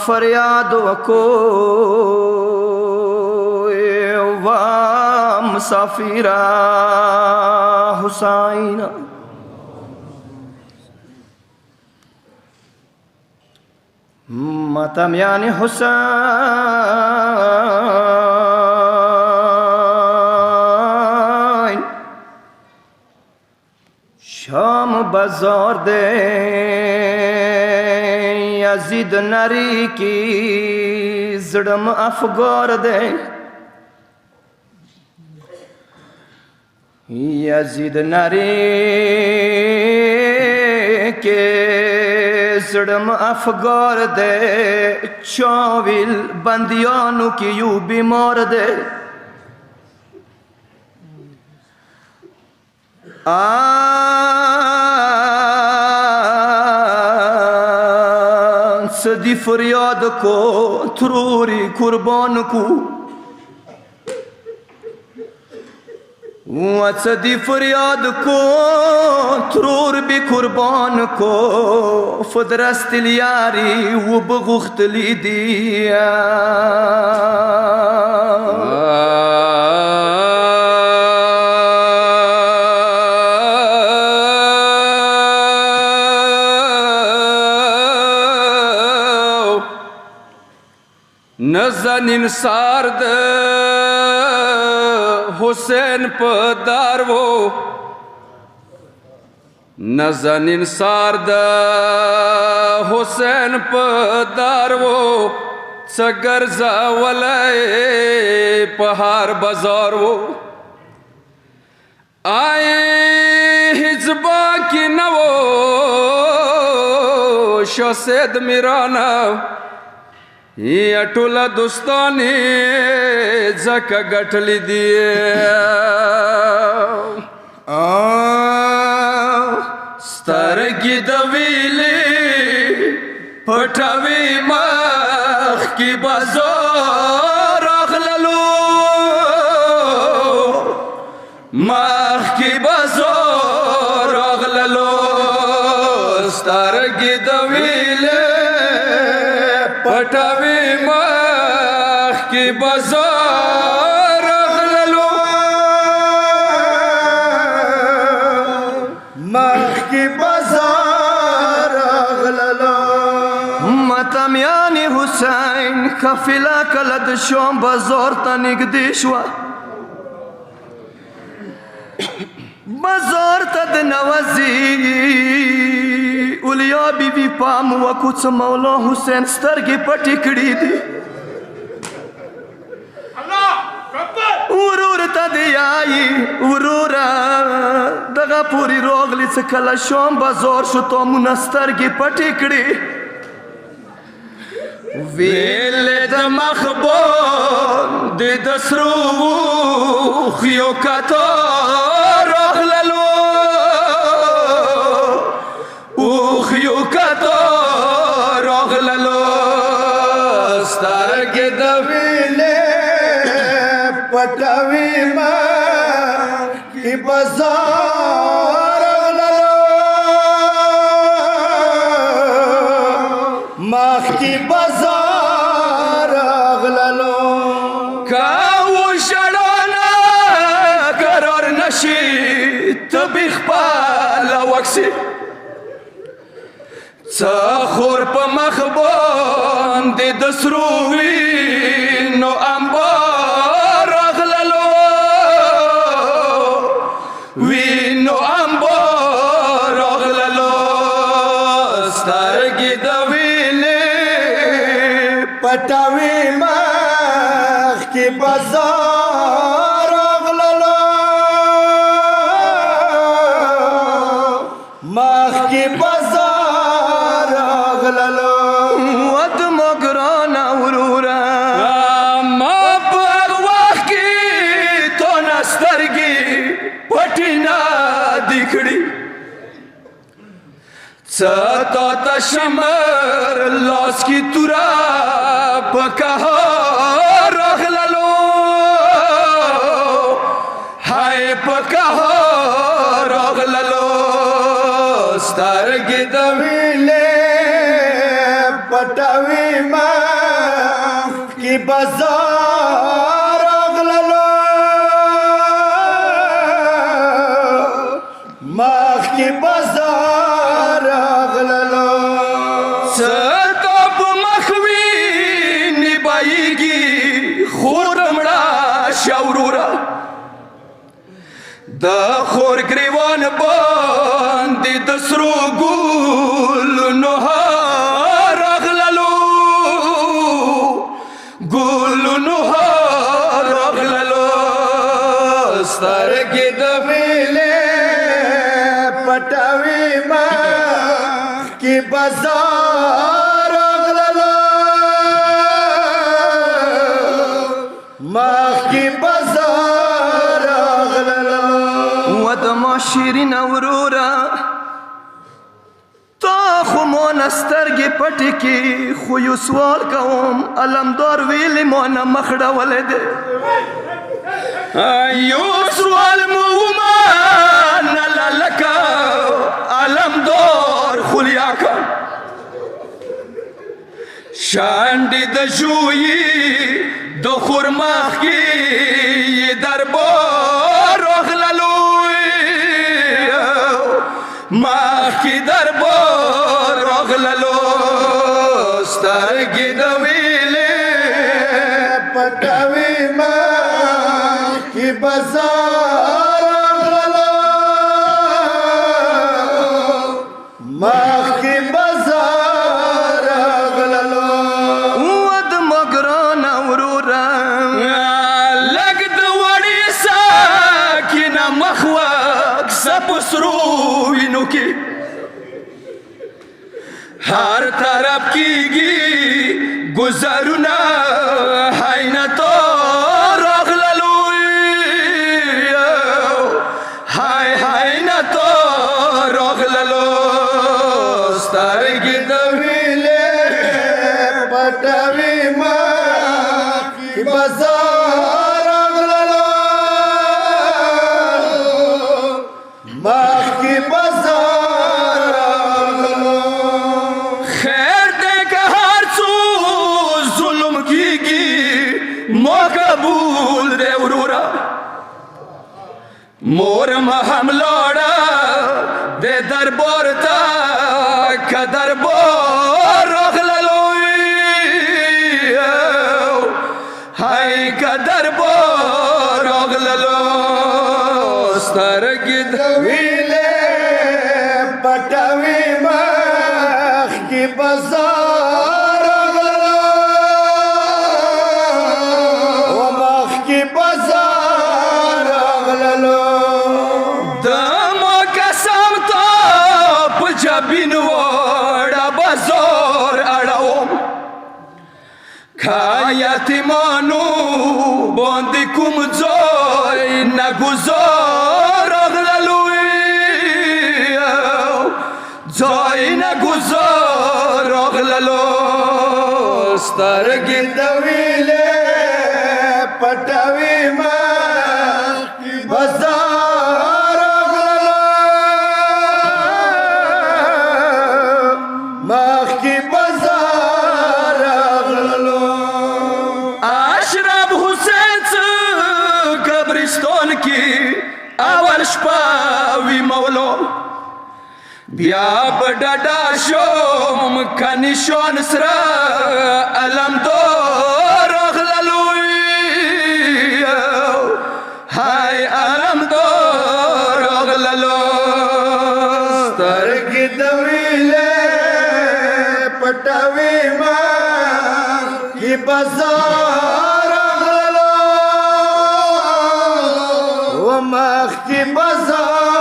फरियाद को मुसाफिरा हुसैन मतम यानी हुसैन शाम बाजार दे यजीद नरी की जड़म अफगार दे यजीद नरी के जड़म अफगार दे चौविल बंदियानों की यू बीमार दे सदी फरियाद को थ्रूरी कुर्बान को सदी फरियाद को थ्रूर भी कुर्बान को फदरस्तिल यारी वो बगुख्तली दिया नज़निन सार्द हुसैन पदार वो नज़निन सार्द हुसैन पदार वो सगर जावले पहाड़ बाजार वो आए हिजबा की नवो शसेद मिराना अटोला दोस्तानी जका गठली दिए स्तरगी दवीली पठावी मख की बाजार अखललो मख की बाजार अखललो स्तरगी दवीली पठावी मख की बाजार अखललो मख की बाजार अखललो मतम यानी हुसैन कफिला कलद शोम बाजार तनिगदिशवा बाजार तद नवजी उलिया बीवी पाम व कुछ मौला हुसैन स्तरगी पटिकड़ी दी उरूर तदियाई उरूरा दगा पूरी रोगली से कला शोम बाजार शुतो मुनस्तरगी पटिकड़ी वेले दमखबोन दे दसरू खियो कातो रोगललो उखियो कातो रोगललो स्तरगी दवीले पटावी मख की बाजार अखललो मख की बाजार अखललो काऊ शड़ाना करार नशी तबिख पाला वक्सी सखोर पे मखबोन दे दसरूवी नो अंबार अखललो वी नो अंबार अखललो स्तरगी दवीले पटावी मख की बाजार अखललो मख की बाजार अखललो वद मगराना उरूरा मा पर वख की तो नस्तर ستا تشمر لاس کی تورا پکها رغللو ہائے پکها رغللو سترګې د ویلې پټوي ما کی بازار رغللو مخ کی بازار رغللو ستا په مخوي نبایږي خور مړه شاورورا د خور گریوان باندې د سرو ګلونو هار راغللو ګلونو هار راغللو سترګې د ویلې پټوي ما کی بازار راغللو مخ کی بازار راغللو د معاشرین اورورا تا خو مونه سترګې پټې کې خو یو سوال کوم علمدار ویلې مونه مخړولی دی یو سوال مو ومنله لکه علمدار خلیاکه شانډې د ژویي د خور مخ کې یې دربار راغللو مخی دربار راغللو سترګې د ویلې پټوي مخی بازار راغللو مخی بازار راغللو ود مګران اورورا لګ د وړې ساکینه مخوک سپسرو وینو کې هر طرف کېږي ګزارونه حینتو راغللو های حینتو راغللو سترګې د ویلې پټوي مخې بازار راغللو مخې بازار راغللو خیر دی که هر څو ظلم کېږي ما قبول دی ورورا مور ما هم لاړه د دربار ته که دربار راغللو های که دربار راغللو سترګې د ویلې پټوي مخکې بازار راغللو و مخکې بازار راغللو د ما قسم ته په جبین وړه بازار اړوم که یتیمانو باندې کوم ځای نه ګزار راغللو ځای نه ګزار راغللو سترګې د ویلې پټوي مخکې بازار راغللو مخکې بازار راغللو اشرف حسین څه قبرستان کې اول شپه وي مولو بیا په ډډه شوم که نشان سره علمدار راغللو های علمدار راغللو سترګې د ویلې پټوي مخکې بازار راغللو و مخکې بازار